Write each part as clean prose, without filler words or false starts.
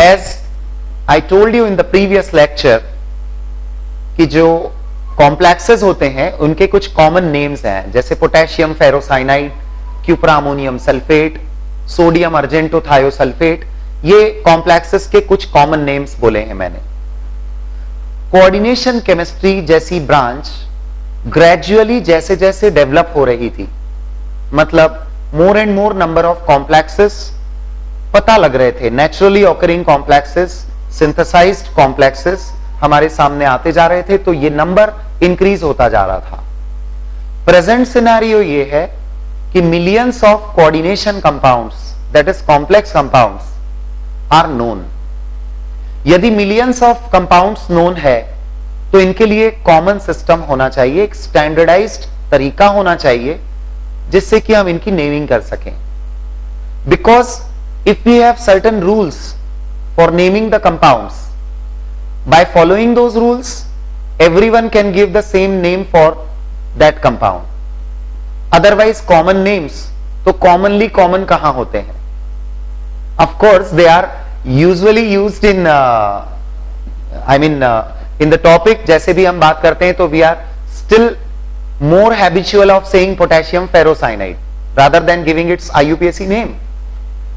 as I told you in the previous lecture कि जो complexes होते हैं उनके कुछ कॉमन नेम्स हैं, जैसे potassium ferrocyanide, cupra ammonium sulphate, sodium argentothiosulphate, ये कॉम्प्लेक्सेस के कुछ कॉमन नेम्स बोले हैं मैंने। कोऑर्डिनेशन केमिस्ट्री जैसी ब्रांच ग्रेजुअली जैसे जैसे डेवलप हो रही थी, मतलब more and more number of complexes पता लग रहे थे, naturally occurring complexes, synthesised complexes हमारे सामने आते जा रहे थे, तो ये नंबर इंक्रीज होता जा रहा था। प्रेजेंट सिनेरियो ये है कि millions of coordination compounds, that is complex compounds, are known. यदि मिलियंस ऑफ कंपाउंड्स नोन है तो इनके लिए कॉमन सिस्टम होना चाहिए, एक स्टैंडर्डाइज्ड तरीका होना चाहिए जिससे कि हम इनकी नेमिंग कर सकें। Because if we have certain rules for naming the compounds, by following those rules everyone can give the same name for that compound. Otherwise common names तो commonly common कहां होते हैं? Of course they are usually used in in the topic, जैसे भी हम बात करते हैं तो we are still more habitual of saying potassium ferrocyanide rather than giving its IUPAC name.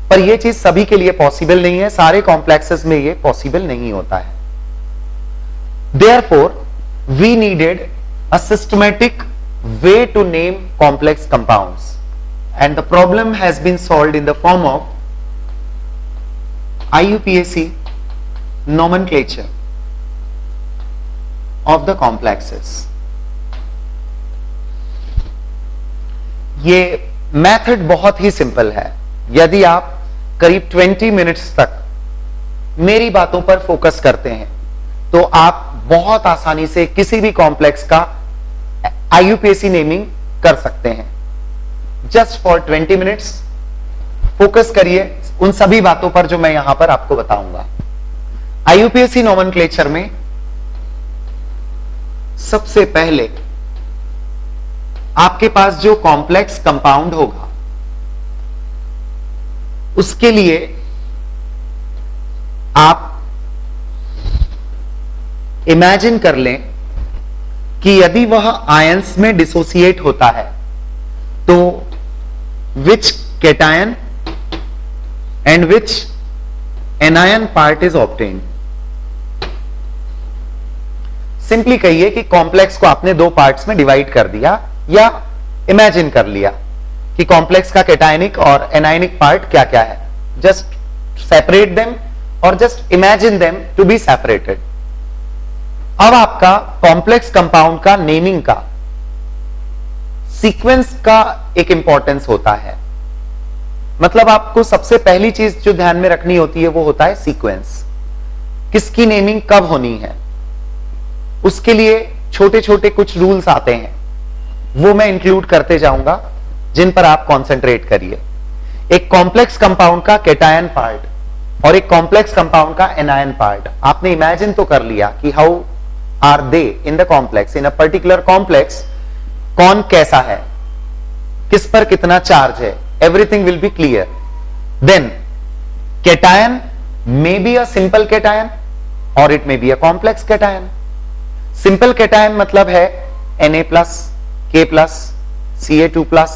पर यह चीज सभी के लिए पॉसिबल नहीं है, सारे कॉम्प्लेक्सेस में यह पॉसिबल नहीं होता है। Therefore, we needed a systematic way to name complex compounds, and the problem has been solved in the form of IUPAC nomenclature of the complexes. ये मेथड बहुत ही सिंपल है। यदि आप करीब 20 मिनट्स तक मेरी बातों पर फोकस करते हैं तो आप बहुत आसानी से किसी भी कॉम्प्लेक्स का IUPAC नेमिंग कर सकते हैं। जस्ट फॉर 20 मिनट्स फोकस करिए उन सभी बातों पर जो मैं यहां पर आपको बताऊंगा। IUPAC नोमेनक्लेचर में सबसे पहले आपके पास जो कॉम्प्लेक्स कंपाउंड होगा उसके लिए आप इमेजिन कर लें कि यदि वह आयंस में डिसोसिएट होता है तो which cation and which anion part is obtained. Simply कहिए कि कॉम्प्लेक्स को आपने दो पार्ट्स में डिवाइड कर दिया, या इमेजिन कर लिया कि कॉम्प्लेक्स का कैटायनिक और एनायनिक पार्ट क्या क्या है। जस्ट सेपरेट देम और just imagine them to be separated. अब आपका कॉम्प्लेक्स कंपाउंड का नेमिंग का सीक्वेंस का एक इंपॉर्टेंस होता है। मतलब आपको सबसे पहली चीज जो ध्यान में रखनी होती है वो होता है सीक्वेंस, किसकी नेमिंग कब होनी है। उसके लिए छोटे छोटे कुछ रूल्स आते हैं, वो मैं इंक्लूड करते जाऊंगा जिन पर आप कॉन्सेंट्रेट करिए। एक कॉम्प्लेक्स कंपाउंड का कैटायन पार्ट और एक कॉम्प्लेक्स कंपाउंड का एनायन पार्ट आपने इमेजिन तो कर लिया कि how are they in the complex, in a particular complex कौन कैसा है, किस पर कितना चार्ज है, everything will be clear. Then cation may be a simple cation और it may be a complex cation. Simple cation मतलब है Na+, K+, Ca2+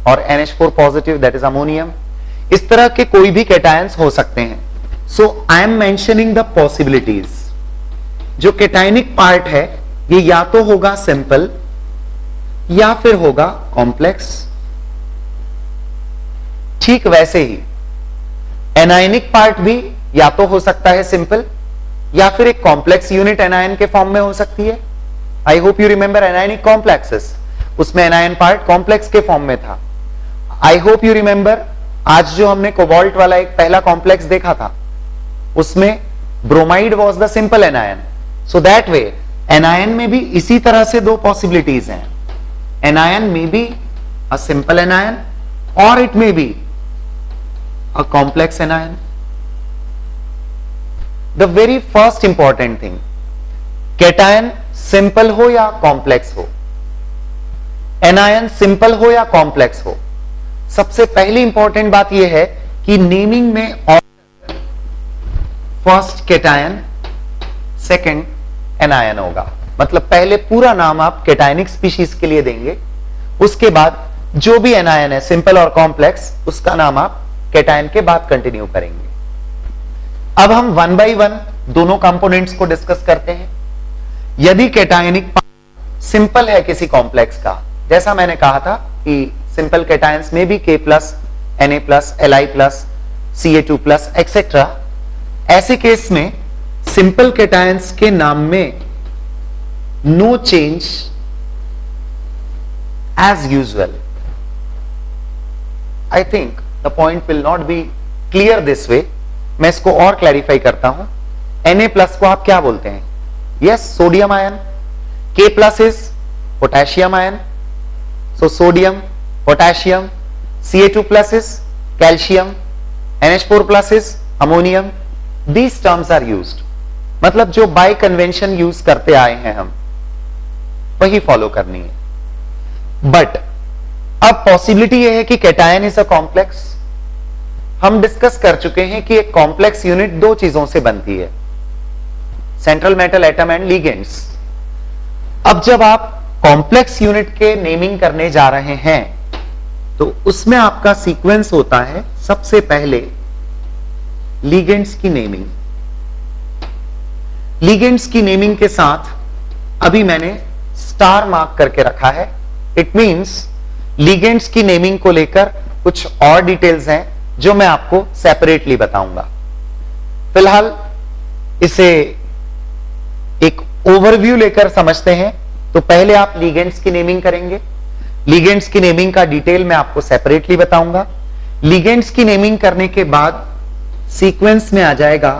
और NH4 positive, that is ammonium. इस तरह के कोई भी कैटायंस हो सकते हैं। So I am mentioning the possibilities. जो कैटायनिक पार्ट है ये या तो होगा सिंपल या फिर होगा कॉम्प्लेक्स। ठीक वैसे ही एनायनिक पार्ट भी या तो हो सकता है सिंपल या फिर एक कॉम्प्लेक्स यूनिट एनायन के फॉर्म में हो सकती है। I hope you remember anionic complexes, उसमें एनायन पार्ट कॉम्प्लेक्स के फॉर्म में था। आई होप यू रिमेंबर आज जो हमने कोबाल्ट वाला एक पहला कॉम्प्लेक्स देखा था उसमें bromide was the simple anion. So that way anion में भी इसी तरह से दो पॉसिबिलिटीज हैं। एनायन में बी अ सिंपल एनायन और it may be a complex anion. The very first important thing, cation simple हो या कॉम्प्लेक्स हो, एनायन सिंपल हो या कॉम्प्लेक्स हो, सबसे पहली इंपॉर्टेंट बात यह है कि नेमिंग में फर्स्ट केटायन, सेकंड एनायन होगा। मतलब पहले पूरा नाम आप केटायनिक स्पीशीज के लिए देंगे, उसके बाद जो भी एनायन है सिंपल और कॉम्प्लेक्स उसका नाम आप केटायन के बाद कंटिन्यू करेंगे। अब हम वन बाय वन दोनों कंपोनेंट्स को डिस्कस करते हैं। यदि केटायनिक सिंपल है किसी कॉम्प्लेक्स का, जैसा मैंने कहा था कि सिंपल केटायंस में भी K+, Na+, Li+, Ca2+ etcetera, ऐसे केस में सिंपल केटायंस के नाम में no change as usual. I think the point will not be clear this way, मैं इसको और क्लैरिफाई करता हूं। Na+ को आप क्या बोलते हैं? Yes, sodium ion. K+ is potassium ion, so sodium, potassium. Ca2+ is calcium, NH4+ is ammonium. These terms are used, मतलब जो बाय कन्वेंशन यूज करते आए हैं हम वही फॉलो करनी है। बट अब पॉसिबिलिटी यह है कि केटायन इज अ कॉम्प्लेक्स। हम डिस्कस कर चुके हैं कि एक कॉम्प्लेक्स यूनिट दो चीजों से बनती है, central metal atom and ligands. अब जब आप कॉम्प्लेक्स यूनिट के नेमिंग करने जा रहे हैं तो उसमें आपका सीक्वेंस होता है सबसे पहले लिगेंड्स की नेमिंग। लिगेंड्स की नेमिंग के साथ अभी मैंने स्टार मार्क करके रखा है। इट मींस लिगेंड्स की नेमिंग को लेकर कुछ और डिटेल्स हैं जो मैं आपको सेपरेटली बताऊंगा। फिलहाल इसे एक ओवरव्यू लेकर समझते हैं। तो पहले आप लिगेंड्स की नेमिंग करेंगे। लिगेंड्स की नेमिंग का डिटेल मैं आपको सेपरेटली बताऊंगा। लिगेंड्स की नेमिंग करने के बाद सीक्वेंस में आ जाएगा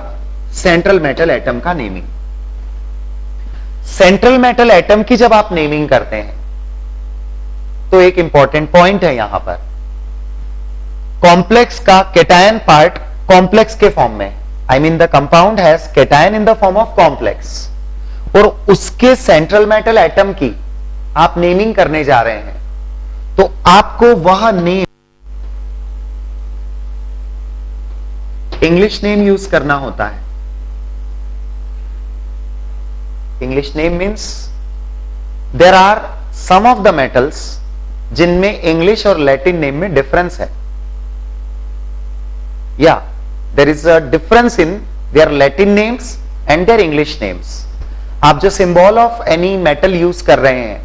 सेंट्रल मेटल एटम का नेमिंग। सेंट्रल मेटल एटम की जब आप नेमिंग करते हैं तो एक इंपॉर्टेंट पॉइंट है यहां पर, कॉम्प्लेक्स का केटायन पार्ट कॉम्प्लेक्स के फॉर्म में, I mean the compound has cation in the form of complex, और उसके सेंट्रल मेटल एटम की आप नेमिंग करने जा रहे हैं तो आपको वह नेम इंग्लिश नेम यूज करना होता है। English name means there are some of the metals जिनमें इंग्लिश और लैटिन नेम में डिफरेंस है, या there is a difference in their Latin names and their English names. आप जो symbol of any metal use कर रहे हैं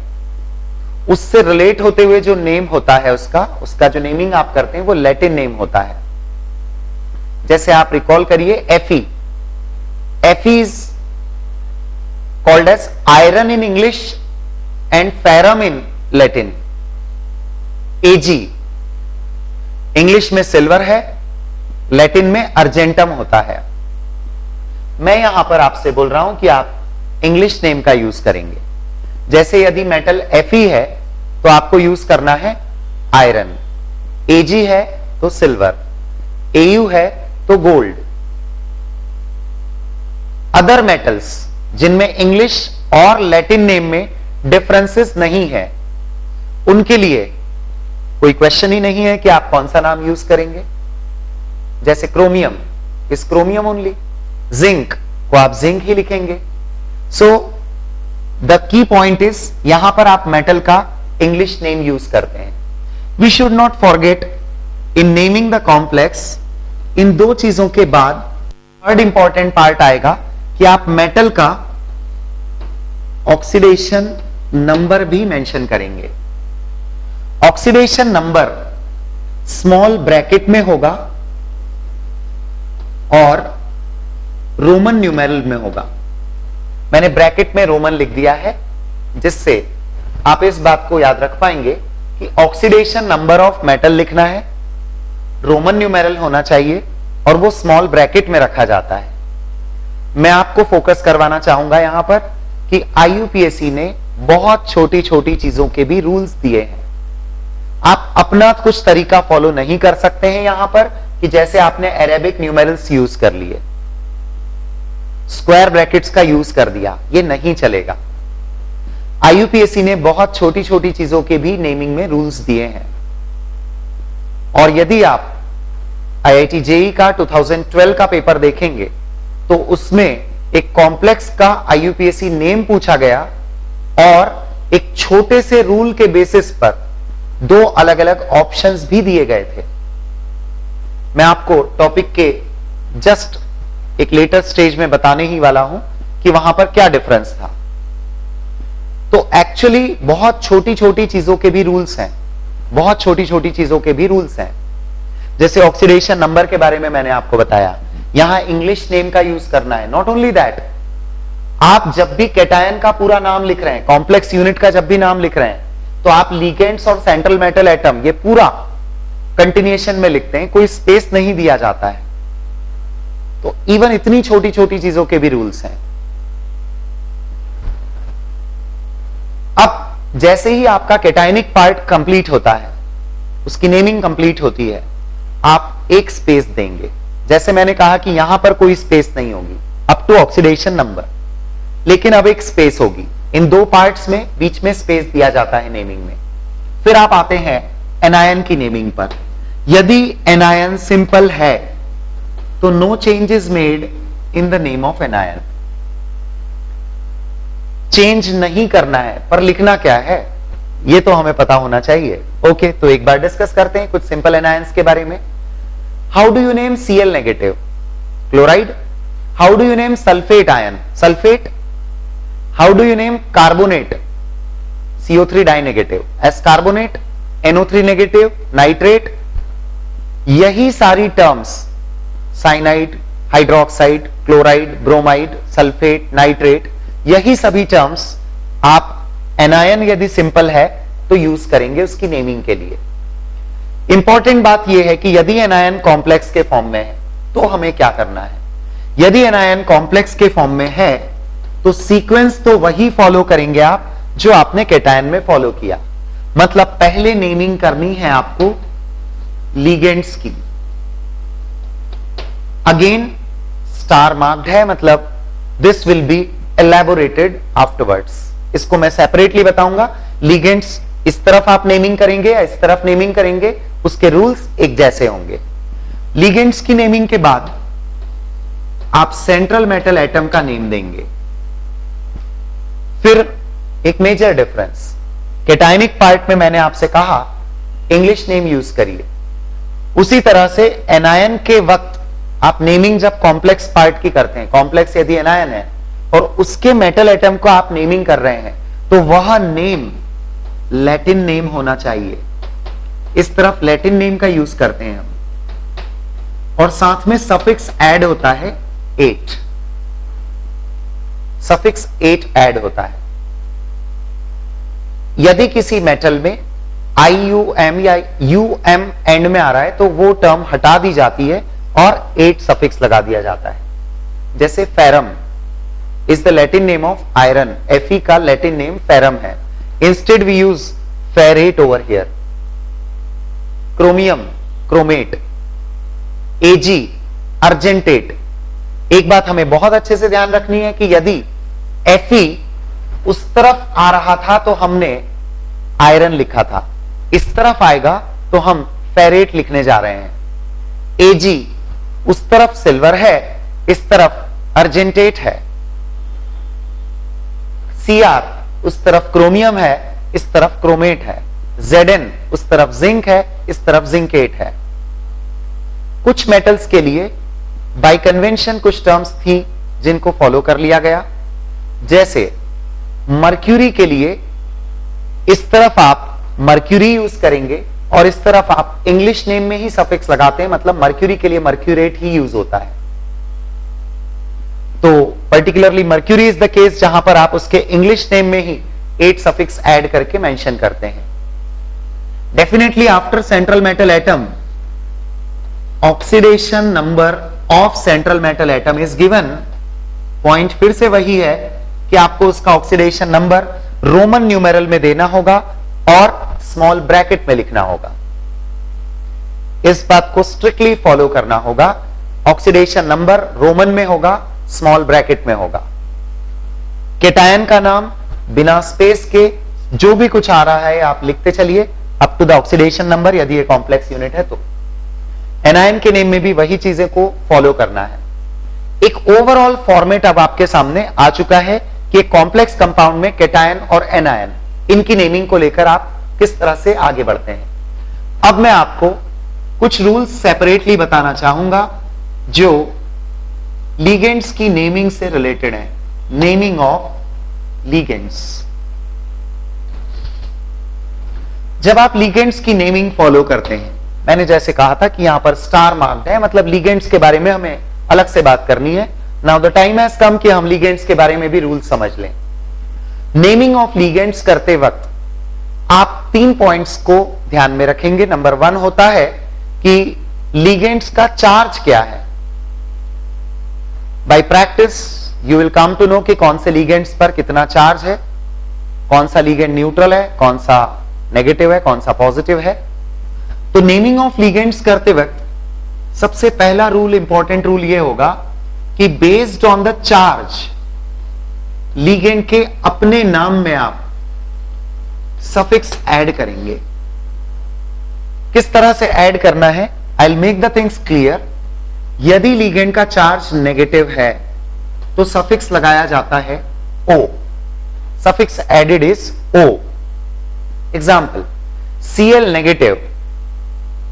उससे रिलेट होते हुए जो नेम होता है उसका जो नेमिंग आप करते हैं वो लैटिन नेम होता है। जैसे आप रिकॉल करिए Fe, Fe is called as iron in English and ferrum in Latin. Ag English में सिल्वर है, लैटिन में अर्जेंटम होता है। मैं यहां पर आपसे बोल रहा हूं कि आप इंग्लिश नेम का यूज करेंगे। जैसे यदि मेटल Fe है तो आपको यूज करना है आयरन, Ag है तो सिल्वर, Au है तो गोल्ड। अदर मेटल्स जिनमें इंग्लिश और लैटिन नेम में डिफरेंसेस नहीं है उनके लिए कोई क्वेश्चन ही नहीं है कि आप कौन सा नाम यूज करेंगे। जैसे chromium is chromium only, zinc को आप जिंक ही लिखेंगे। So the key point is यहां पर आप मेटल का इंग्लिश नेम यूज करते हैं। We should not forget in naming the complex, इन दो चीजों के बाद थर्ड इंपॉर्टेंट पार्ट आएगा कि आप मेटल का ऑक्सीडेशन नंबर भी मेंशन करेंगे। ऑक्सीडेशन नंबर स्मॉल ब्रैकेट में होगा और रोमन न्यूमेरल में होगा। मैंने ब्रैकेट में रोमन लिख दिया है जिससे आप इस बात को याद रख पाएंगे कि ऑक्सीडेशन नंबर ऑफ मेटल लिखना है, रोमन न्यूमेरल होना चाहिए और वो स्मॉल ब्रैकेट में रखा जाता है। मैं आपको फोकस करवाना चाहूंगा यहां पर कि IUPAC ने बहुत छोटी छोटी चीजों के भी रूल्स दिए हैं। आप अपना कुछ तरीका फॉलो नहीं कर सकते हैं यहां पर कि जैसे आपने अरेबिक न्यूमेरल्स यूज कर लिए, स्क्वायर ब्रैकेट्स का यूज कर दिया, ये नहीं चलेगा। IUPAC ने बहुत छोटी छोटी चीजों के भी नेमिंग में रूल्स दिए हैं। और यदि आप IIT JEE का 2012 का पेपर देखेंगे तो उसमें एक कॉम्प्लेक्स का आईयूपीएसी नेम पूछा गया और एक छोटे से रूल के बेसिस पर दो अलग अलग ऑप्शंस भी दिए गए थे। मैं आपको टॉपिक के जस्ट एक लेटर स्टेज में बताने ही वाला हूं कि वहां पर क्या डिफरेंस था। तो एक्चुअली बहुत छोटी छोटी चीजों के भी रूल्स हैं, बहुत छोटी छोटी चीजों के भी रूल्स हैं। जैसे ऑक्सीडेशन नंबर के बारे में मैंने आपको बताया, यहां इंग्लिश नेम का यूज करना है। नॉट ओनली दैट, आप जब भी कैटायन का पूरा नाम लिख रहे हैं, कॉम्प्लेक्स यूनिट का जब भी नाम लिख रहे हैं, तो आप लिगेंड्स और सेंट्रल मेटल एटम ये पूरा कंटिन्यूएशन में लिखते हैं, कोई स्पेस नहीं दिया जाता है। तो इवन इतनी छोटी छोटी चीजों के भी रूल्स हैं। अब जैसे ही आपका कैटायनिक पार्ट कंप्लीट होता है, उसकी नेमिंग कंप्लीट होती है, आप एक स्पेस देंगे। जैसे मैंने कहा कि यहां पर कोई स्पेस नहीं होगी अप टू ऑक्सीडेशन नंबर, लेकिन अब एक स्पेस होगी। इन दो पार्ट्स में बीच में स्पेस दिया जाता है नेमिंग में। फिर आप आते हैं एनायन की नेमिंग पर। यदि एनायन सिंपल है तो no change is made in the name of anion. Change नहीं करना है, पर लिखना क्या है ये तो हमें पता होना चाहिए। ओके, तो एक बार डिस्कस करते हैं कुछ सिंपल एनायंस के बारे में। How do you name Cl negative? Chloride. How do you name sulphate ion? Sulphate. How do you name carbonate? CO3 die negative, S carbonate. NO3 negative, nitrate. यही सारी terms cyanide, hydroxide, chloride, bromide, sulphate, nitrate, यही सभी terms आप anion यदि simple है तो use करेंगे उसकी नेमिंग के लिए। इंपॉर्टेंट बात यह है कि यदि एनायन कॉम्प्लेक्स के फॉर्म में है तो हमें क्या करना है। यदि एनायन कॉम्प्लेक्स के फॉर्म में है तो सीक्वेंस तो वही फॉलो करेंगे आप जो आपने कैटायन में फॉलो किया। मतलब पहले नेमिंग करनी है आपको लिगेंड्स की। अगेन स्टार मार्क्ड है, मतलब this will B elaborated afterwards. इसको मैं सेपरेटली बताऊंगा। लिगेंड्स इस तरफ आप नेमिंग करेंगे या इस तरफ नेमिंग करेंगे, उसके रूल्स एक जैसे होंगे। लिगेंड्स की नेमिंग के बाद आप सेंट्रल मेटल एटम का नेम देंगे। फिर एक मेजर डिफरेंस, कैटायनिक पार्ट में मैंने आपसे कहा इंग्लिश नेम यूज करिए, उसी तरह से एनायन के वक्त आप नेमिंग जब कॉम्प्लेक्स पार्ट की करते हैं, कॉम्प्लेक्स यदि एनायन है और उसके मेटल एटम को आप नेमिंग कर रहे हैं, तो वह नेम लैटिन नेम होना चाहिए। इस तरफ लैटिन नेम का यूज करते हैं हम, और साथ में सफिक्स ऐड होता है 8, सफिक्स 8 ऐड होता है। यदि किसी मेटल में IUM या UM एंड में आ रहा है तो वो टर्म हटा दी जाती है और 8 सफिक्स लगा दिया जाता है। जैसे ferrum is the Latin name of iron, Fe का लैटिन नेम फेरम है। Instead we use ferrate over here. Chromium, chromate. Ag, argentate. एक बात हमें बहुत अच्छे से ध्यान रखनी है कि यदि Fe उस तरफ आ रहा था तो हमने आयरन लिखा था, इस तरफ आएगा तो हम फेरेट लिखने जा रहे हैं। Ag उस तरफ सिल्वर है, इस तरफ अर्जेंटेट है। Cr उस तरफ क्रोमियम है, इस तरफ क्रोमेट है। Zn उस तरफ जिंक है, इस तरफ जिंकेट है। कुछ मेटल्स के लिए बाय कन्वेंशन कुछ टर्म्स थी जिनको फॉलो कर लिया गया। जैसे मर्क्यूरी के लिए इस तरफ आप मर्क्यूरी यूज करेंगे और इस तरफ आप इंग्लिश नेम में ही सफिक्स लगाते हैं, मतलब मर्क्यूरी के लिए मर्क्यूरेट ही यूज होता है। तो particularly mercury is the case जहां पर आप उसके इंग्लिश नेम में ही 8 सफिक्स ऐड करके मेंशन करते हैं। Definitely after central metal atom oxidation number of central metal atom is given. Point फिर से वही है कि आपको उसका ऑक्सीडेशन नंबर रोमन न्यूमेरल में देना होगा और स्मॉल ब्रैकेट में लिखना होगा। इस बात को स्ट्रिक्टली फॉलो करना होगा। ऑक्सीडेशन नंबर रोमन में होगा, स्मॉल ब्रैकेट में होगा। कैटायन का नाम बिना स्पेस के जो भी कुछ आ रहा है आप लिखते चलिए up to the oxidation number, यदि ये कॉम्प्लेक्स यूनिट है तो। एनायन के नेम में भी वही चीजें को फॉलो करना है। एक ओवरऑल फॉर्मेट अब आपके सामने आ चुका है कि एक कॉम्प्लेक्स कंपाउंड में केटायन और एनायन, इनकी नेमिंग को लेकर आप किस तरह से आगे बढ़ते हैं। अब मैं आपको कुछ रूल्स सेपरेटली बताना चाहूंगा जो लिगेंड्स की नेमिंग से रिलेटेड है। Naming of ligands. जब आप लिगेंड्स की नेमिंग फॉलो करते हैं, मैंने जैसे कहा था कि यहां पर स्टार मार्क्ड है, मतलब लिगेंड्स के बारे में हमें अलग से बात करनी है। Now the time has come कि हम लिगेंड्स के बारे में भी रूल समझ लें। नेमिंग ऑफ लिगेंड्स करते वक्त आप 3 पॉइंट्स को ध्यान में रखेंगे। नंबर 1 होता है कि लिगेंड्स का चार्ज क्या है। By practice you will come to know कि कौन से लिगेंड्स पर कितना चार्ज है, कौन सा लिगेंड न्यूट्रल है, कौन सा नेगेटिव है, कौन सा पॉजिटिव है। तो नेमिंग ऑफ लिगेंड्स करते वक्त सबसे पहला रूल, इंपॉर्टेंट रूल यह होगा कि based on the charge ligand के अपने नाम में आप सफिक्स ऐड करेंगे। किस तरह से ऐड करना है, I will make the things clear. यदि लिगेंड का चार्ज नेगेटिव है तो सफिक्स लगाया जाता है O। Suffix added is O। Example, Cl negative,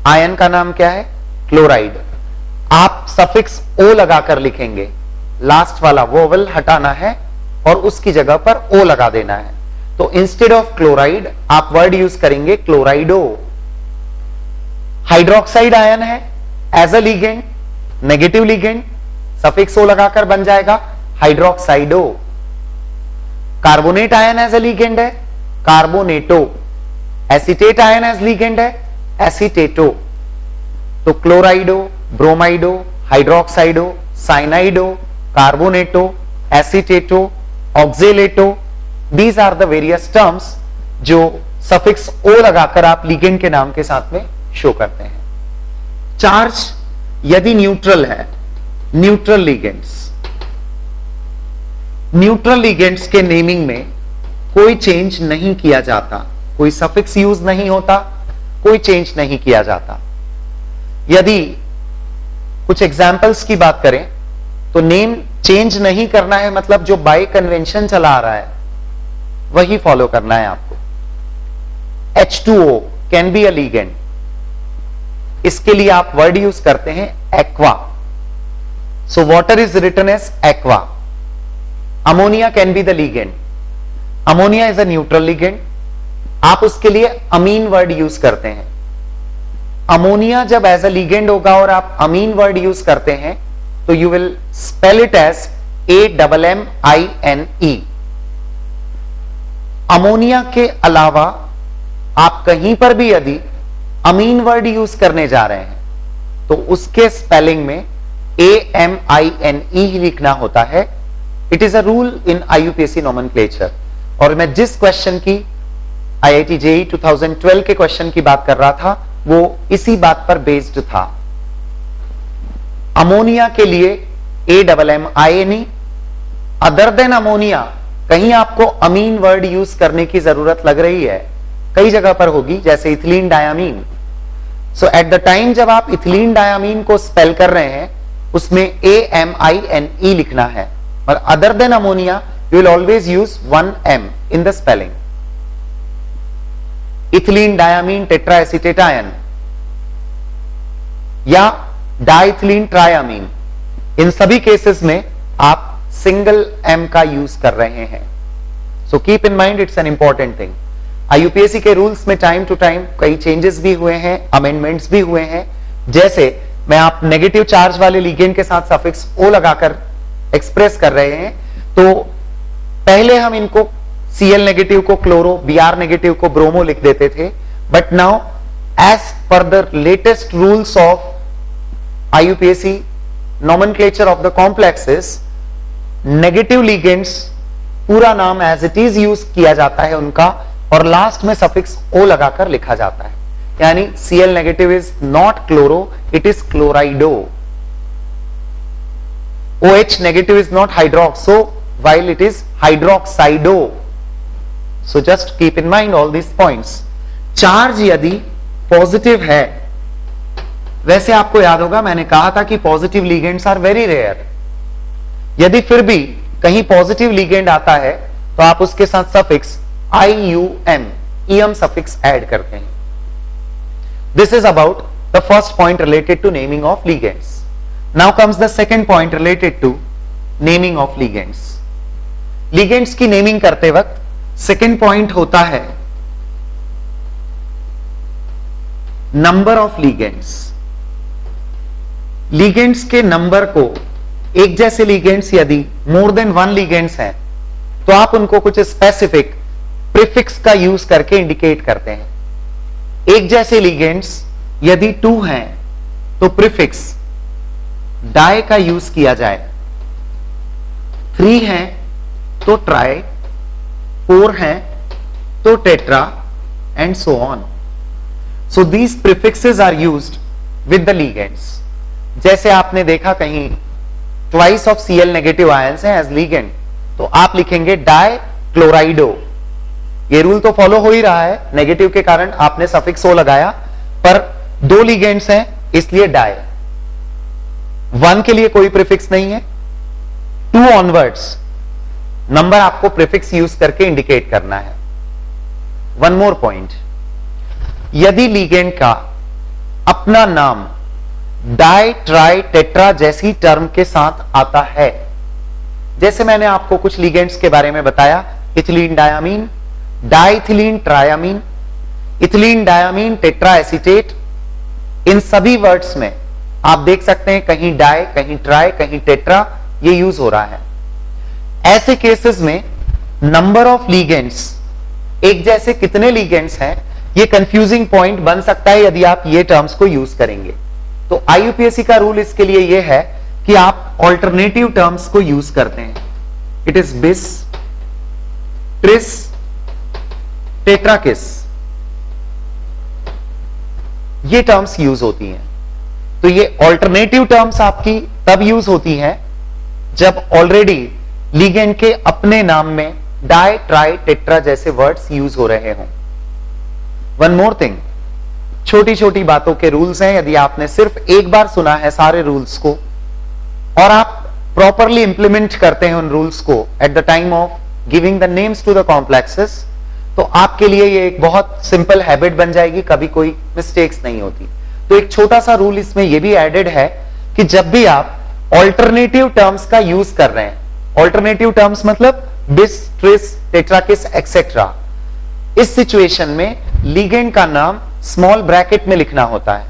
ion का नाम क्या है, क्लोराइड। आप सफिक्स O लगाकर लिखेंगे, लास्ट वाला वोवल हटाना है और उसकी जगह पर O लगा देना है। तो इंस्टेड ऑफ क्लोराइड आप वर्ड यूज करेंगे क्लोराइडो। हाइड्रोक्साइड आयन है, as a ligand, negative ligand, suffix O लगाकर बन जाएगा hydroxido. Carbonate ion as a ligand है, carbonato. Acetate ion as ligand है, एसीटेटो। तो chlorido, bromido, hydroxido, cyanido, carbonato, acetato, oxalato, these are the various terms जो suffix O लगाकर आप ligand के नाम के साथ में शो करते हैं। चार्ज यदि न्यूट्रल है, न्यूट्रल लिगेंड्स, न्यूट्रल लिगेंड्स के नेमिंग में कोई चेंज नहीं किया जाता, कोई सफिक्स यूज नहीं होता, कोई चेंज नहीं किया जाता। यदि कुछ एग्जाम्पल्स की बात करें तो नेम चेंज नहीं करना है, मतलब जो बाय कन्वेंशन चला आ रहा है वही फॉलो करना है आपको। H2O can be a ligand, इसके लिए आप वर्ड यूज करते हैं aqua. So water is written as aqua. Ammonia can be the ligand, ammonia is a neutral ligand, आप उसके लिए अमीन वर्ड यूज करते हैं। अमोनिया जब एज अ लिगेंड होगा और आप अमीन वर्ड यूज करते हैं तो you will spell it as AMMINE। Ammonia के अलावा आप कहीं पर भी यदि अमीन वर्ड यूज करने जा रहे हैं तो उसके स्पेलिंग में AMINE ही लिखना होता है। It is a rule in IUPAC nomenclature. और मैं जिस क्वेश्चन की IIT JEE 2012 के क्वेश्चन की बात कर रहा था वो इसी बात पर बेस्ड था। अमोनिया के लिए AMMINE। अदर देन अमोनिया कहीं आपको अमीन वर्ड यूज करने की जरूरत लग रही है, कई जगह पर होगी, जैसे ethylene diamine. So eight the time जब आप इथिलीन डायामीन को स्पेल कर रहे हैं उसमें AMINE लिखना है, और other than ammonia you will always use 1 M in the spelling. Ethylene diamine tetraacetate ion या डाइथिलीन ट्रायामीन, इन सभी केसेस में आप सिंगल M का यूज कर रहे हैं। So keep in mind, it's an important thing. IUPAC के रूल्स में टाइम टू टाइम कई चेंजेस भी हुए हैं, अमेंडमेंट्स भी हुए हैं। जैसे मैं आप नेगेटिव चार्ज वाले लिगेंड के साथ सफिक्स O लगाकर एक्सप्रेस कर रहे हैं, तो पहले हम इनको Cl नेगेटिव को क्लोरो, Br नेगेटिव को ब्रोमो लिख देते थे, but now as per the latest rules of IUPAC nomenclature of the complexes, negative ligands पूरा नाम एज इट इज यूज किया जाता है उनका, और लास्ट में सफिक्स O लगाकर लिखा जाता है। यानी Cl negative is not chloro, it is क्लोराइडो। OH negative is not hydroxo, while it is hydroxido. So just keep in mind all these points. Charge यदि पॉजिटिव है, वैसे आपको याद होगा मैंने कहा था कि positive ligands are very rare, यदि फिर भी कहीं पॉजिटिव लिगेंड आता है तो आप उसके साथ सफिक्स IUM सफिक्स ऐड करते हैं. This is about the first point related to naming of ligands. Now comes the second point related to naming of ligands. Ligands की नेमिंग करते वक्त सेकेंड पॉइंट होता है नंबर ऑफ लिगेंड्स. लिगेंड्स के नंबर को, एक जैसे लिगेंड्स यदि मोर देन वन लिगेंड्स हैं तो आप उनको कुछ स्पेसिफिक प्रीफिक्स का यूज करके इंडिकेट करते हैं. एक जैसे लिगेंड्स यदि 2 हैं तो प्रीफिक्स डाई का यूज किया जाए. 3 हैं तो ट्राई, 4 हैं तो tetra and so on. So these prefixes are used with the ligands. जैसे आपने देखा कहीं twice of Cl negative ions हैं एज लिगेंड, तो आप लिखेंगे डाई क्लोराइडो. ये रूल तो फॉलो हो ही रहा है, नेगेटिव के कारण आपने सफिक्स ओ लगाया, पर 2 लिगेंड्स हैं इसलिए डाई. 1 के लिए कोई प्रीफिक्स नहीं है. 2 ऑनवर्ड्स नंबर आपको प्रीफिक्स यूज करके इंडिकेट करना है. वन मोर पॉइंट, यदि लिगेंड का अपना नाम डाई, ट्राई, टेट्रा जैसी टर्म के साथ आता है, जैसे मैंने आपको कुछ लिगेंड्स के बारे में बताया, ethylene diamine, diethylene triamine, ethylene diamine tetra acetate, इन सभी वर्ड्स में आप देख सकते हैं कहीं डाई, कहीं ट्राई, कहीं टेट्रा, ये यूज हो रहा है. ऐसे केसेस में नंबर ऑफ लिगेंड्स, एक जैसे कितने लिगेंड्स हैं, ये कंफ्यूजिंग पॉइंट बन सकता है यदि आप ये टर्म्स को यूज करेंगे. तो IUPAC का रूल इसके लिए यह है कि आप ऑल्टरनेटिव टर्म्स को यूज करते हैं. इट इज बिस, ट्रिस, टेट्राकिस, ये टर्म्स यूज होती हैं. तो ये ऑल्टरनेटिव टर्म्स आपकी तब यूज होती हैं जब ऑलरेडी लिगेंड के अपने नाम में डाई, ट्राई, टेट्रा जैसे वर्ड्स यूज हो रहे हों. वन मोर थिंग, छोटी छोटी बातों के रूल्स हैं. यदि आपने सिर्फ एक बार सुना है सारे रूल्स को और आप प्रॉपरली इंप्लीमेंट करते हैं उन रूल्स को at the time of giving the names to the complexes, तो आपके लिए ये एक बहुत सिंपल हैबिट बन जाएगी, कभी कोई मिस्टेक्स नहीं होती. तो एक छोटा सा रूल इसमें यह भी एडेड है कि जब भी आप ऑल्टरनेटिव टर्म्स का यूज कर रहे हैं, ऑल्टरनेटिव टर्म्स मतलब बिस, ट्रिस, टेट्राकिस एक्सेट्रा, इस सिचुएशन में लिगेंड का नाम स्मॉल ब्रैकेट में लिखना होता है.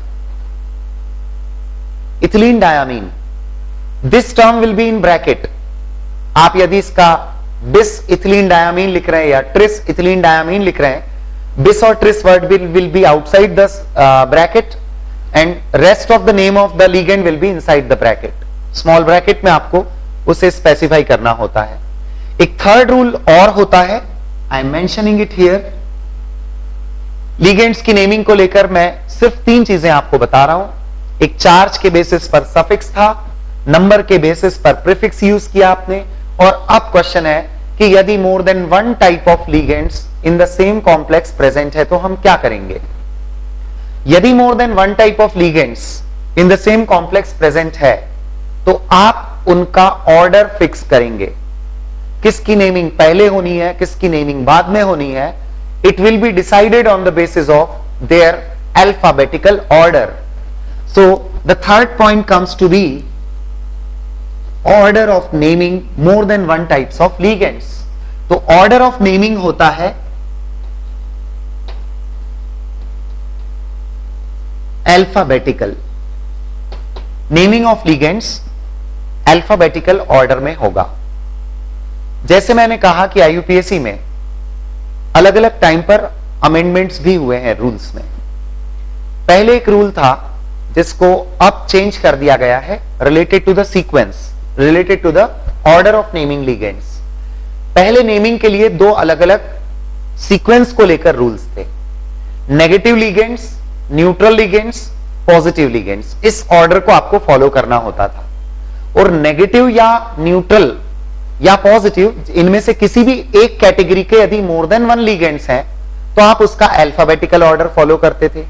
Ethylene diamine, this term will be in bracket. आप यदि इसका बिस इथिलीन डायामीन लिख रहे हैं या ट्रिस इथिलीन डायामीन लिख रहे हैं, बिस और tris word will be outside the bracket and rest of the name of the ligand will be inside the bracket. Small bracket में आपको उसे स्पेसिफाई करना होता है. एक थर्ड रूल और होता है, आई am mentioning it here. Ligands की नेमिंग को लेकर मैं सिर्फ 3 चीजें आपको बता रहा हूं. एक चार्ज के बेसिस पर सफिक्स था, नंबर के बेसिस पर प्रीफिक्स यूज किया आपने, और अब क्वेश्चन है कि यदि more than 1 type of ligands in the same complex present है तो हम क्या करेंगे. यदि more than 1 type of ligands in the same complex present है तो आप उनका ऑर्डर फिक्स करेंगे. किसकी नेमिंग पहले होनी है, किसकी नेमिंग बाद में होनी है, it will be decided on the basis of their alphabetical order. So the third point comes to be order of naming more than 1 types of ligands. तो order of naming होता है alphabetical. Naming of ligands alphabetical order में होगा. जैसे मैंने कहा कि IUPAC में अलग अलग टाइम पर अमेंडमेंट्स भी हुए हैं रूल्स में. पहले एक रूल था जिसको अब चेंज कर दिया गया है, related to the sequence, related to the order of naming ligands. पहले नेमिंग के लिए 2 अलग अलग सीक्वेंस को लेकर रूल्स थे. Negative ligands, neutral ligands, positive ligands, इस ऑर्डर को आपको फॉलो करना होता था. और नेगेटिव या न्यूट्रल या पॉजिटिव, इनमें से किसी भी एक कैटेगरी के यदि मोर देन 1 लिगेंड्स हैं तो आप उसका अल्फाबेटिकल ऑर्डर फॉलो करते थे.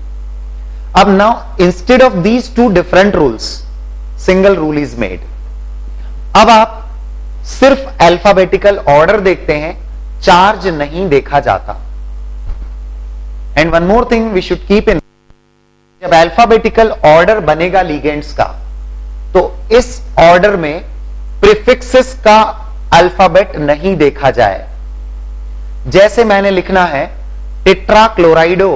अब now instead of these 2 different rules, single rule is made. अब आप सिर्फ अल्फाबेटिकल ऑर्डर देखते हैं, चार्ज नहीं देखा जाता। And one more thing we should keep in, जब अल्फाबेटिकल ऑर्डर बनेगा लिगेंड्स का, तो इस ऑर्डर में प्रीफिक्सेस का अल्फाबेट नहीं देखा जाए। जैसे मैंने लिखना है टेट्राक्लोराइडो,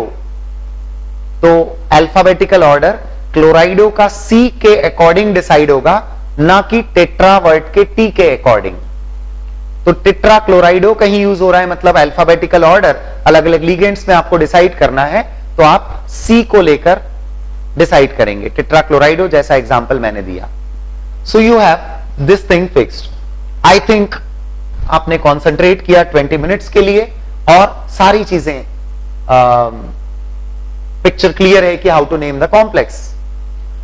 तो अल्फाबेटिकल ऑर्डर क्लोराइडो का सी के अकॉर्डिंग डिसाइड होगा, ना कि टेट्रावर्ड के टी के अकॉर्डिंग। तो टेट्राक्लोराइडो कहीं यूज हो रहा है, मतलब अल्फाबेटिकल ऑर्डर अलग अलग लिगेंड्स में आपको डिसाइड करना है, तो आप सी को लेकर डिसाइड करेंगे। टेट्राक्लोराइडो जैसा एग्जांपल मैंने दिया। So you have this thing fixed. I think आपने कॉन्सेंट्रेट किया 20 मिनट्स के लिए और सारी चीजें पिक्चर क्लियर है कि how to name the complex.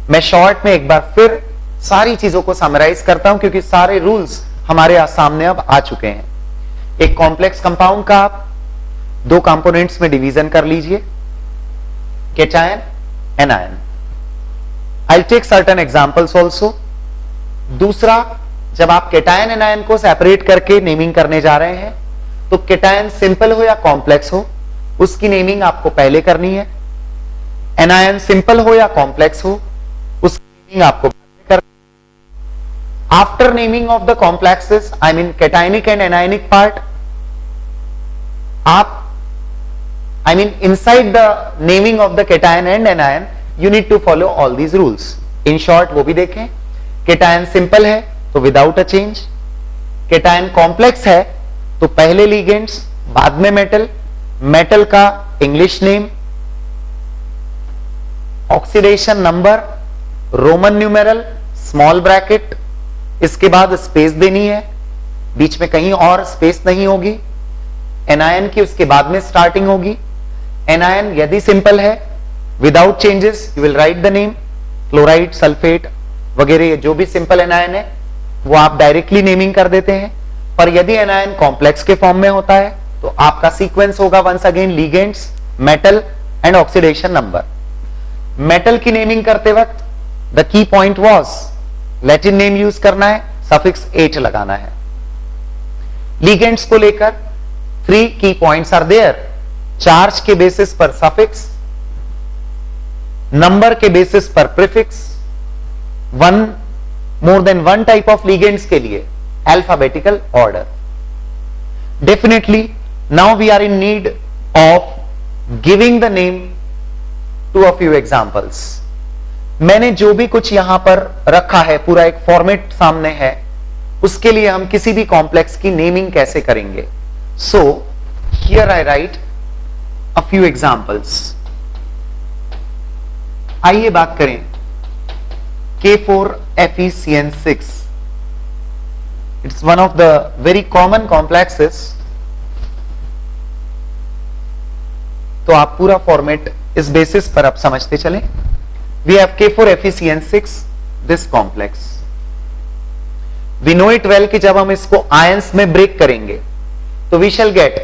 मैं शॉर्ट में एक बार फिर सारी चीजों को समराइज करता हूं, क्योंकि सारे रूल्स हमारे सामने अब आ चुके हैं। एक कॉम्प्लेक्स कंपाउंड का आप दो कंपोनेंट्स में डिवीजन कर लीजिए, cation, anion. I take certain examples also. दूसरा, जब आप केटायन एनायन को सेपरेट करके नेमिंग करने जा रहे हैं, तो केटायन सिंपल हो या कॉम्प्लेक्स हो, उसकी नेमिंग आपको पहले करनी है। एनायन सिंपल हो या कॉम्प्लेक्स हो, उसकी नेमिंग आपको बाद में करनी है। After naming of the complexes, I mean cationic and anionic part, आप I mean inside the naming of the cation and anion you need to follow all these rules. In short वो भी देखें, cation simple है तो without a change, cation complex है तो पहले ligands बाद में metal, metal का English name, oxidation number Roman numeral small bracket, इसके बाद स्पेस देनी है, बीच में कहीं और स्पेस नहीं होगी। एनायन की उसके बाद में स्टार्टिंग होगी। एनायन यदि सिंपल है without changes you will write the name, chloride, sulphate वगैरह जो भी सिंपल एनायन है वो आप डायरेक्टली नेमिंग कर देते हैं। पर यदि एनायन कॉम्प्लेक्स के फॉर्म में होता है तो आपका सीक्वेंस होगा once again ligands, metal and oxidation number. Metal की नेमिंग करते वक्त the key point was Latin name use करना है, सफिक्स एच लगाना है। लिगेंड्स को लेकर 3 की पॉइंट्स आर देयर, चार्ज के बेसिस पर सफिक्स, नंबर के बेसिस पर prefix, more than one type of ligands के लिए alphabetical order. Definitely now we are in need of giving the name to a few examples. मैंने जो भी कुछ यहां पर रखा है पूरा एक फॉर्मेट सामने है, उसके लिए हम किसी भी कॉम्प्लेक्स की नेमिंग कैसे करेंगे। So here I right a few examples. आइए बात करें K4FeCN6. It's one of the very common complexes. तो आप पूरा फॉर्मेट इस बेसिस पर आप समझते चलें। We have K4FeCN6, this complex. We know it well कि जब हम इसको आयंस में ब्रेक करेंगे तो we shall get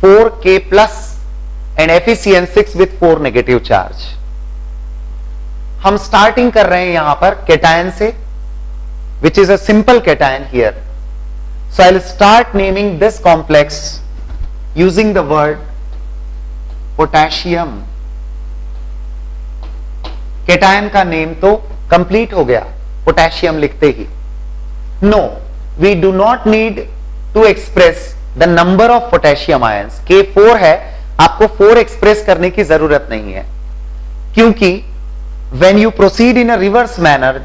4K plus and FeCN6 with 4 negative charge. हम स्टार्टिंग कर रहे हैं यहां पर केटायन से, which is a simple cation here. So I'll start naming this complex using the word potassium. Cation का नेम तो कंप्लीट हो गया पोटेशियम लिखते ही। No, we do not need to express the number of potassium ions. K4 है, आपको 4 express करने की जरूरत नहीं है, क्योंकि when you proceed in a reverse manner,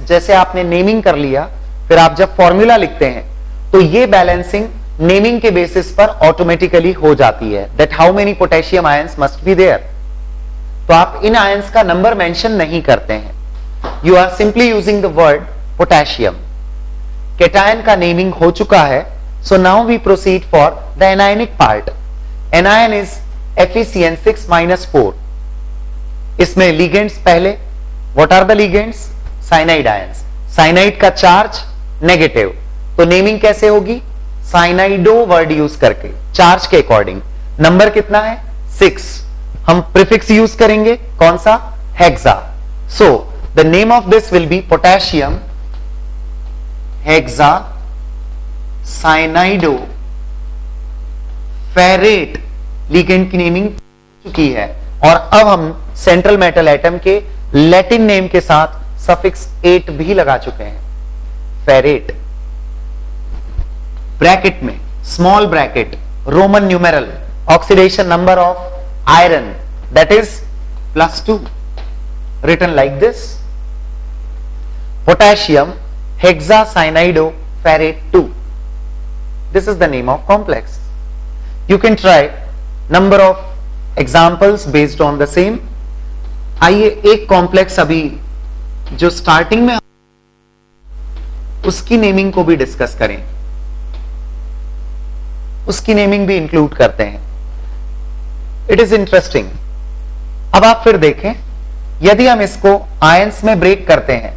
जैसे आपने नेमिंग कर लिया, फिर आप जब फॉर्मूला लिखते हैं तो ये बैलेंसिंग नेमिंग के बेसिस पर ऑटोमेटिकली हो जाती है, that how many potassium ions must be there. तो आप इन आयंस का नंबर मेंशन नहीं करते हैं, you are simply using the word potassium. Cation का नेमिंग हो चुका है, so now we proceed for the anionic part. Anion is FeCN6-4। इसमें लिगेंड्स पहले, what are the ligands? Cyanide ions. Cyanide का चार्ज नेगेटिव, तो नेमिंग कैसे होगी? साइनाइडो वर्ड यूज करके, चार्ज के अकॉर्डिंग। नंबर कितना है? 6। हम प्रीफिक्स यूज करेंगे, कौन सा? Hexa. So the name of this will be potassium hexa cyanido ferrate ligand की नेमिंग चुकी है, और अब हम सेंट्रल मेटल एटम के लैटिन नेम के साथ सफिक्स 8 भी लगा चुके हैं, फेरेट। ब्रैकेट में small bracket Roman numeral oxidation number of iron that is +2, written like this, potassium hexacyanidopherrate 2. This is the name of complex. You can try number of examples based on the same. आइए एक complex अभी जो starting में उसकी naming को भी discuss करें, उसकी नेमिंग भी इंक्लूड करते हैं। It is interesting. अब आप फिर देखें, यदि हम इसको आयंस में ब्रेक करते हैं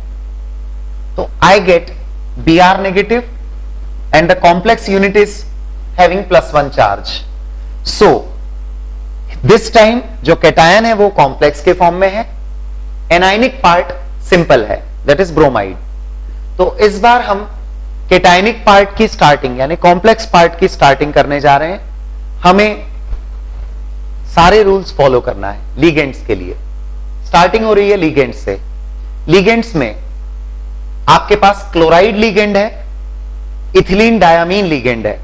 तो I get Br negative and the complex unit is having +1 charge. So this time जो कैटायन है वो कॉम्प्लेक्स के फॉर्म में है, एनायनिक पार्ट सिंपल है दैट इज ब्रोमाइड। तो इस बार हम कैटायनिक पार्ट की स्टार्टिंग यानी कॉम्प्लेक्स पार्ट की स्टार्टिंग करने जा रहे हैं। हमें सारे रूल्स फॉलो करना है लिगेंड्स के लिए। स्टार्टिंग हो रही है लिगेंड्स से। लिगेंड्स में आपके पास क्लोराइड लिगेंड है, इथिलीन डायामीन लिगेंड है।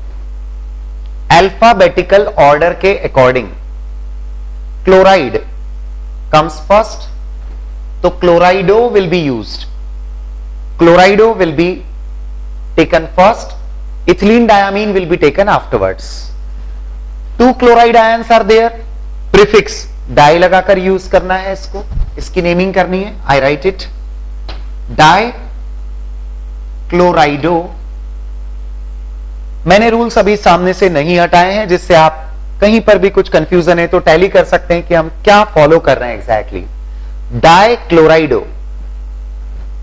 अल्फाबेटिकल ऑर्डर के अकॉर्डिंग क्लोराइड कम्स फर्स्ट, तो chlorido will be used, chlorido will be taken first, ethylene diamine will be taken afterwards. 2 chloride ions are there, prefix di लगाकर use करना है इसको, इसकी naming करनी है। I write it, di chlorido. मैंने rules अभी सामने से नहीं हटाए हैं, जिससे आप कहीं पर भी कुछ कंफ्यूजन है तो टैली कर सकते हैं कि हम क्या फॉलो कर रहे हैं exactly. Die क्लोराइडो,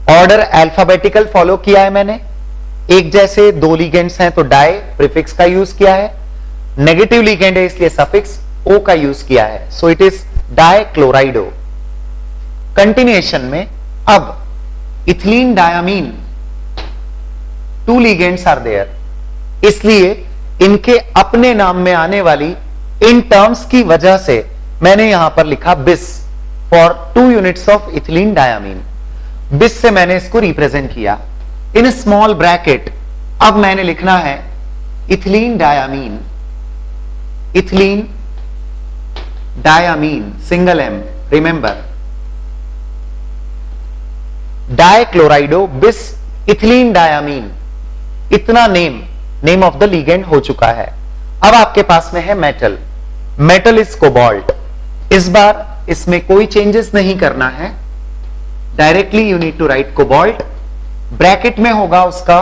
order alphabetical follow किया है मैंने, एक जैसे 2 लिगेंड्स हैं तो डाई प्रीफिक्स का यूज किया है, नेगेटिव लिगेंड है इसलिए सफिक्स ओ का यूज किया है। So it is dichlorido. Continuation में अब ethylene diamine, 2 ligands are there, इसलिए इनके अपने नाम में आने वाली इन टर्म्स की वजह से मैंने यहां पर लिखा बिस for 2 units of ethylene diamine. बिस से मैंने इसको रिप्रेजेंट किया इन स्मॉल ब्रैकेट। अब मैंने लिखना है ethylene diamine, ethylene diamine single M, remember dichlorido bis ethylene diamine. इतना नेम ऑफ द लिगेंड हो चुका है। अब आपके पास में है मेटल, मेटल इज कोबाल्ट। इस बार इसमें कोई चेंजेस नहीं करना है, directly you need to write cobalt. Bracket में होगा उसका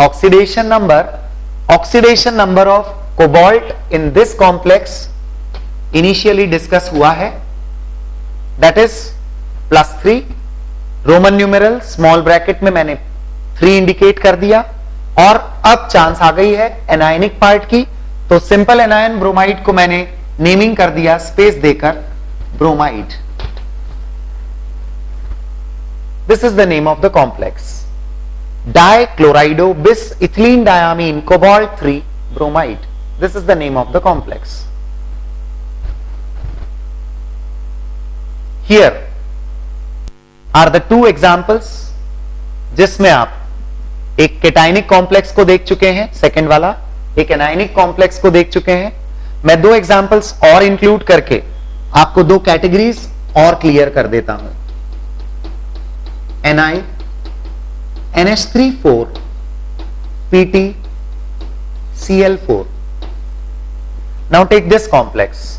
oxidation number, oxidation number of cobalt in this complex initially discuss हुआ है, that is +3। Roman numeral small bracket में मैंने 3 इंडिकेट कर दिया, और अब चांस आ गई है एनायनिक पार्ट की, तो सिंपल एनायन ब्रोमाइड को मैंने नेमिंग कर दिया स्पेस देकर bromide. This is the name of the complex, dichlorido bis ethylene diamine cobalt 3 bromide. This is the name of the complex. Here are the 2 examples जिसमें आप एक कैटायनिक कॉम्प्लेक्स को देख चुके हैं, सेकंड वाला, एक एनायनिक कॉम्प्लेक्स को देख चुके हैं। मैं 2 एग्जांपल्स और इंक्लूड करके आपको 2 कैटेगरीज और क्लियर कर देता हूं। एनाइन NH3 4 PT Cl4। Now take this complex,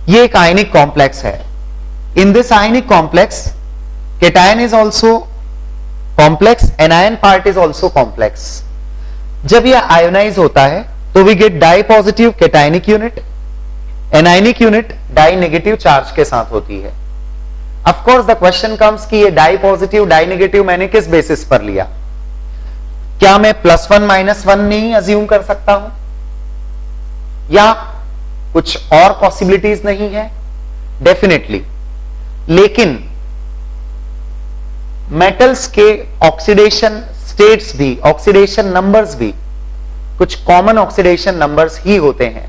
ये एक आयनिक कॉम्प्लेक्स है। In this ionic complex cation is also complex, anion part is also complex. जब यह आयोनाइज होता है तो we get di positive cationic unit, anionic unit di negative charge के साथ होती है। Of course the question comes कि ये डाई पॉजिटिव डाई नेगेटिव मैंने किस बेसिस पर लिया? क्या मैं +1 -1 नहीं अज्यूम कर सकता हूं, या कुछ और पॉसिबिलिटीज नहीं है? डेफिनेटली, लेकिन मेटल्स के ऑक्सीडेशन स्टेट्स भी, ऑक्सीडेशन नंबर्स भी कुछ कॉमन ऑक्सीडेशन नंबर्स ही होते हैं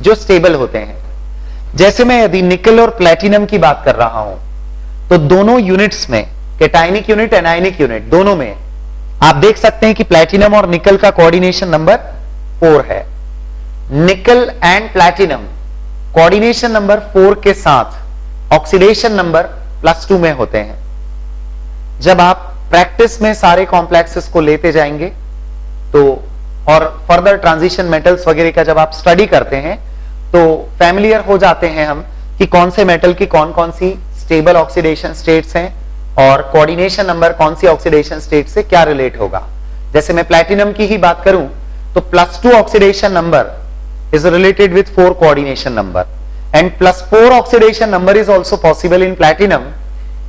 जो स्टेबल होते हैं। जैसे मैं यदि निकल और प्लेटिनम की बात कर रहा हूं तो दोनों यूनिट्स में, कैटायनिक यूनिट, एनायनिक यूनिट, दोनों में आप देख सकते हैं कि प्लेटिनम और निकल का कोऑर्डिनेशन नंबर 4 है। निकल एंड प्लेटिनम कोऑर्डिनेशन नंबर 4 के साथ ऑक्सीडेशन नंबर +2 में होते हैं। जब आप प्रैक्टिस में सारे कॉम्प्लेक्सेस को लेते जाएंगे तो और फर्दर ट्रांजिशन मेटल्स वगैरह का जब आप स्टडी करते हैं तो फैमिलियर हो जाते हैं हम कि कौन से मेटल की कौन कौन सी स्टेबल ऑक्सीडेशन स्टेट्स हैं और कोऑर्डिनेशन नंबर कौन सी ऑक्सीडेशन स्टेट से क्या रिलेट होगा। जैसे मैं प्लैटिनम की ही बात करूं तो +2 oxidation number is related with 4 coordination number and +4 oxidation number is also possible in platinum.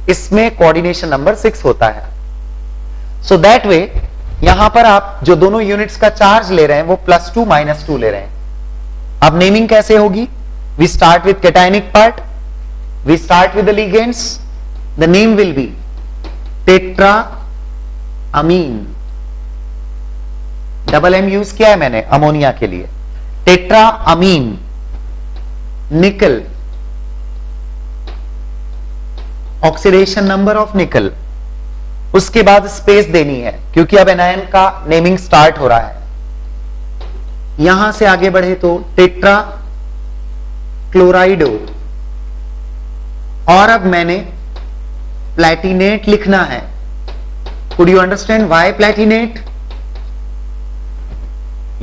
इसमें कोऑर्डिनेशन नंबर 6 होता है। सो दैट वे यहां पर आप जो दोनों यूनिट्स का चार्ज ले रहे हैं वो +2 -2 ले रहे हैं। अब नेमिंग कैसे होगी? We start with cationic part, we start with the ligands, the name will be tetra amine. Double M use किया है मैंने अमोनिया के लिए। टेट्रा अमीन निकल, ऑक्सीडेशन नंबर ऑफ निकल, उसके बाद स्पेस देनी है क्योंकि अब एनायन का नेमिंग स्टार्ट हो रहा है। यहां से आगे बढ़े तो टेट्रा क्लोराइडो, और अब मैंने प्लैटिनेट लिखना है। Could you understand why platinate?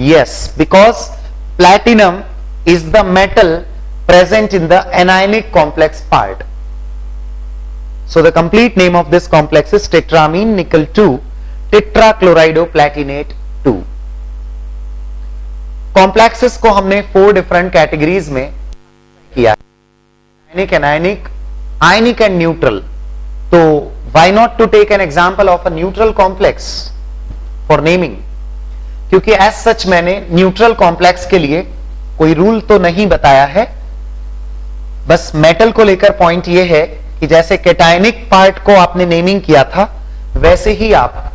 Yes, because platinum is the metal present in the anionic complex part. So the complete name of this complex is tetramine nickel 2 tetrachloridoplatinate 2. Complexes को हमने 4 different categories में किया, ionic, anionic, ionic and neutral. तो why not to take an example of a neutral complex for naming? क्योंकि as such मैंने neutral complex के लिए कोई रूल तो नहीं बताया है, बस मेटल को लेकर पॉइंट यह है कि जैसे कैटायनिक पार्ट को आपने नेमिंग किया था वैसे ही आप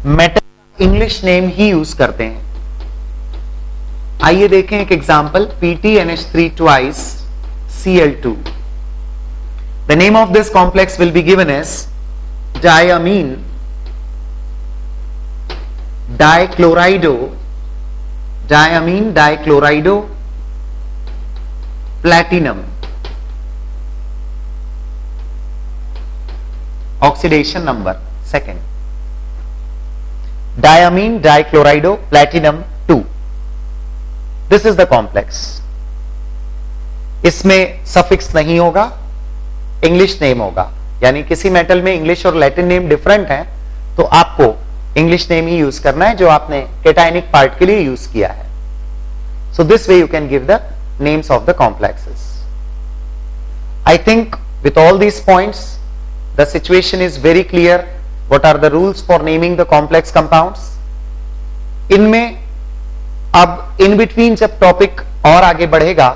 मेटल इंग्लिश नेम ही यूज करते हैं। आइए देखें एक example, PtNH3 twice Cl2। The name of this complex will be given as diammine dichlorido, diammine dichlorido platinum. Oxidation number 2, diamine dichlorido platinum 2. This is the complex. इसमें suffix नहीं होगा, English name होगा, यानी किसी मेटल में English और Latin name different है तो आपको इंग्लिश नेम ही यूज करना है जो आपने कैटायनिक पार्ट के लिए यूज किया है। So this way you can give the names of the complexes. I think with all these points the situation is very clear. What are the rules for naming the complex compounds? इनमें अब in between जब topic और आगे बढ़ेगा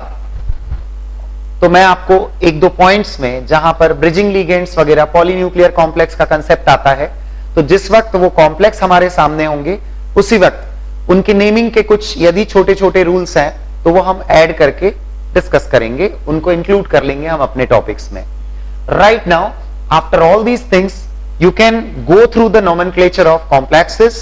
तो मैं आपको 1-2 points में जहां पर ब्रिजिंग लिगेंड्स वगैरह पॉलीन्यूक्लियर कॉम्प्लेक्स का कंसेप्ट आता है तो जिस वक्त वो कॉम्प्लेक्स हमारे सामने होंगे उसी वक्त उनके नेमिंग के कुछ यदि छोटे छोटे रूल्स हैं तो वो हम ऐड करके डिस्कस करेंगे, उनको इंक्लूड कर लेंगे हम अपने टॉपिक्स में। Right now after all these things you can go through the nomenclature of complexes.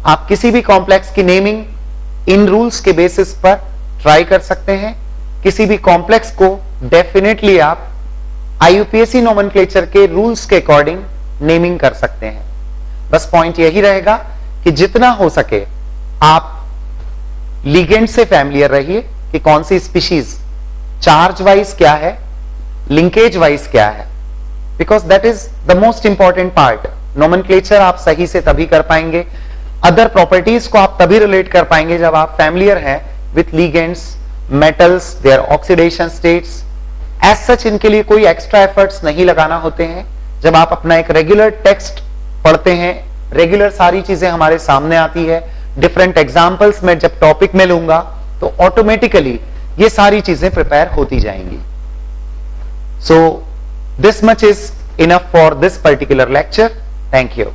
आप किसी भी कॉम्प्लेक्स की नेमिंग इन रूल्स के बेसिस पर ट्राई कर सकते हैं। किसी भी कॉम्प्लेक्स को डेफिनेटली आप IUPAC नोमेनक्लेचर के रूल्स के अकॉर्डिंग नेमिंग कर सकते हैं। बस पॉइंट यही रहेगा कि जितना हो सके आप लिगेंड से फैमिलियर रहिए कि कौन सी स्पीशीज चार्ज वाइज क्या है, लिंकेज वाइज क्या है, because that is the most important part. Nomenclature आप सही से तभी कर पाएंगे, अदर प्रॉपर्टीज को आप तभी रिलेट कर पाएंगे जब आप फैमिलियर हैं with ligands, metals, their oxidation states. As such इनके लिए कोई एक्स्ट्रा एफर्ट्स नहीं लगाना होते हैं। जब आप अपना एक रेगुलर टेक्स्ट पढ़ते हैं, रेगुलर सारी चीजें हमारे सामने आती है, डिफरेंट एग्जाम्पल्स में जब टॉपिक में लूंगा तो ऑटोमेटिकली ये सारी चीजें प्रिपेयर होती जाएंगी। सो this much is enough for this particular lecture. Thank you.